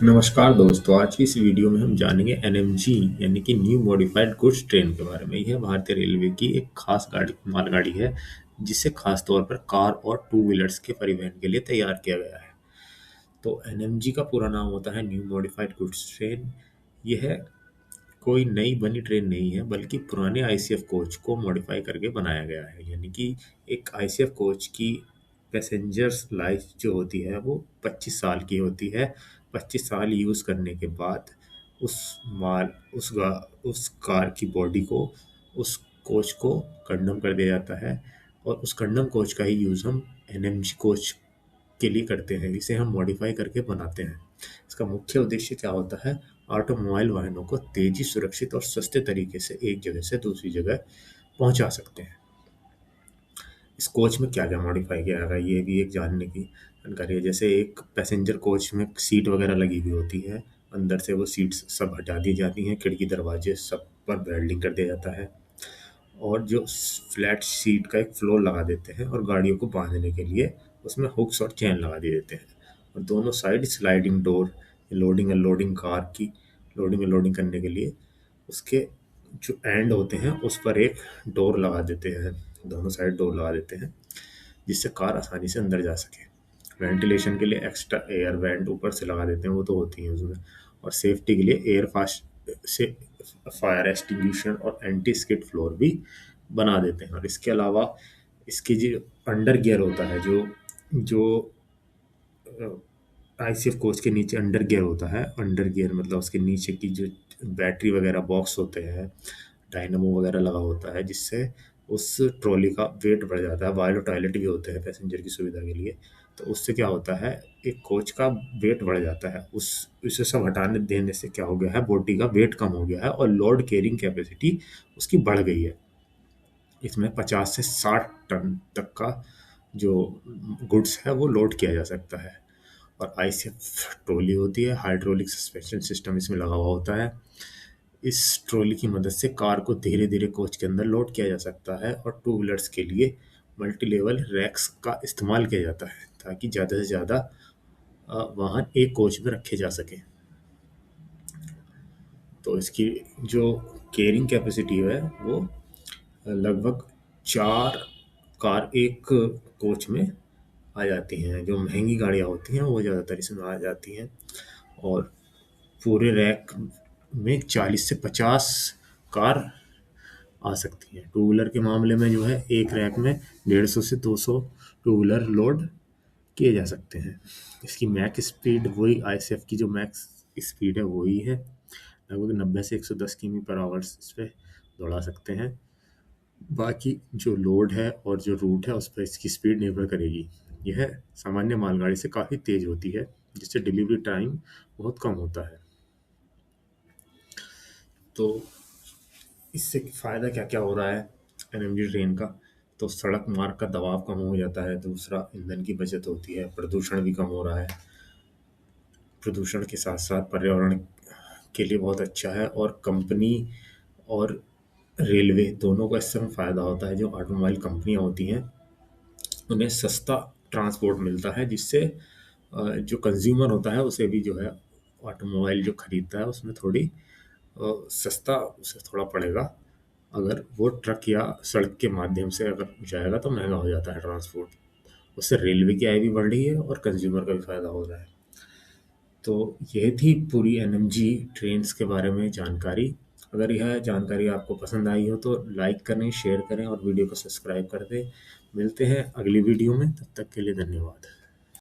नमस्कार दोस्तों, आज की इस वीडियो में हम जानेंगे एनएमजी यानी कि न्यू मॉडिफाइड गुड्स ट्रेन के बारे में। यह भारतीय रेलवे की एक खास मालगाड़ी है जिसे खास तौर पर कार और टू व्हीलर्स के परिवहन के लिए तैयार किया गया है। तो एनएमजी का पूरा नाम होता है न्यू मॉडिफाइड गुड्स ट्रेन। यह कोई नई बनी ट्रेन नहीं है बल्कि पुराने आईसीएफ कोच को मॉडिफाई करके बनाया गया है। यानी कि एक आईसीएफ कोच की पैसेंजर्स लाइफ जो होती है वो 25 साल की होती है। 25 साल यूज़ करने के बाद उस माल उस कार की बॉडी को, उस कोच को कंडम कर दिया जाता है और उस कंडम कोच का ही यूज़ हम एनएमजी कोच के लिए करते हैं। इसे हम मॉडिफाई करके बनाते हैं। इसका मुख्य उद्देश्य क्या होता है? ऑटोमोबाइल वाहनों को तेजी, सुरक्षित और सस्ते तरीके से एक जगह से दूसरी जगह पहुंचा सकते हैं। इस कोच में क्या क्या मॉडिफाई किया गया है ये भी एक जानने की जानकारी है। जैसे एक पैसेंजर कोच में सीट वगैरह लगी हुई होती है, अंदर से वो सीट्स सब हटा दी जाती हैं, खिड़की दरवाजे सब पर वेल्डिंग कर दिया जाता है और जो फ्लैट सीट का एक फ्लोर लगा देते हैं और गाड़ियों को बांधने के लिए उसमें हुक्स और चैन लगा दिए देते हैं। और दोनों side sliding door, loading unloading car की लोडिंग अनलोडिंग करने के लिए उसके जो एंड होते हैं उस पर एक डोर लगा देते हैं। दोनों साइड डोर लगा देते हैं जिससे कार आसानी से अंदर जा सके। वेंटिलेशन के लिए एक्स्ट्रा एयर वेंट ऊपर से लगा देते हैं, वो तो होती हैं उसमें। और सेफ्टी के लिए एयर फास्ट से फायर एक्सटिंग्विशर और एंटी स्किड फ्लोर भी बना देते हैं। और इसके अलावा इसकी जो अंडर गियर होता है, जो जो आईसीएफ कोच के नीचे अंडर गियर होता है। अंडर गियर मतलब उसके नीचे की जो बैटरी वगैरह बॉक्स होते हैं, डायनमो वगैरह लगा होता है जिससे उस ट्रॉली का वेट बढ़ जाता है। वायलो टॉयलेट भी होते हैं पैसेंजर की सुविधा के लिए। तो उससे क्या होता है, एक कोच का वेट बढ़ जाता है। उसे सब हटाने देने से क्या हो गया है, बॉडी का वेट कम हो गया है और लोड कैरिंग कैपेसिटी उसकी बढ़ गई है। इसमें 50 से 60 टन तक का जो गुड्स है वो लोड किया जा सकता है। और आईसीएफ ट्रॉली होती है, हाइड्रोलिक सस्पेंशन सिस्टम इसमें लगा हुआ होता है। इस ट्रॉली की मदद से कार को धीरे धीरे कोच के अंदर लोड किया जा सकता है और टू व्हीलर्स के लिए मल्टी लेवल रैक्स का इस्तेमाल किया जाता है ताकि ज़्यादा से ज़्यादा वाहन एक कोच में रखे जा सके। तो इसकी जो कैरिंग कैपेसिटी है वो लगभग 4 कार एक कोच में आ जाती हैं। जो महंगी गाड़ियाँ होती हैं वो ज़्यादातर इसमें आ जाती हैं। और पूरे रैक में 40 से 50 कार आ सकती हैं। टू व्हीलर के मामले में जो है एक रैक में 150 से 200 टू व्हीलर लोड किए जा सकते हैं। इसकी मैक स्पीड वही आईसीएफ की जो मैक्स स्पीड है वही है। लगभग 90 से 110 किमी पर आवर इस पे दौड़ा सकते हैं। बाकी जो लोड है और जो रूट है उस पर इसकी स्पीड निर्भर करेगी। यह सामान्य मालगाड़ी से काफ़ी तेज़ होती है जिससे डिलीवरी टाइम बहुत कम होता है। तो इससे फ़ायदा क्या क्या हो रहा है एनएमजी ट्रेन का? तो सड़क मार्ग का दबाव कम हो जाता है। दूसरा, ईंधन की बचत होती है, प्रदूषण भी कम हो रहा है। प्रदूषण के साथ साथ पर्यावरण के लिए बहुत अच्छा है। और कंपनी और रेलवे दोनों का इससे फ़ायदा होता है। जो ऑटोमोबाइल कंपनियां होती हैं उन्हें सस्ता ट्रांसपोर्ट मिलता है जिससे जो कंज्यूमर होता है उसे भी जो है ऑटोमोबाइल जो खरीदता है उसमें थोड़ी सस्ता उसे थोड़ा पड़ेगा। अगर वो ट्रक या सड़क के माध्यम से अगर जाएगा तो महंगा हो जाता है ट्रांसपोर्ट। उससे रेलवे की आय भी बढ़ रही है और कंज्यूमर का भी फायदा हो रहा है। तो यह थी पूरी एनएमजी ट्रेन्स के बारे में जानकारी। अगर यह जानकारी आपको पसंद आई हो तो लाइक करें, शेयर करें और वीडियो को सब्सक्राइब कर दें। मिलते हैं अगली वीडियो में, तब तक के लिए धन्यवाद।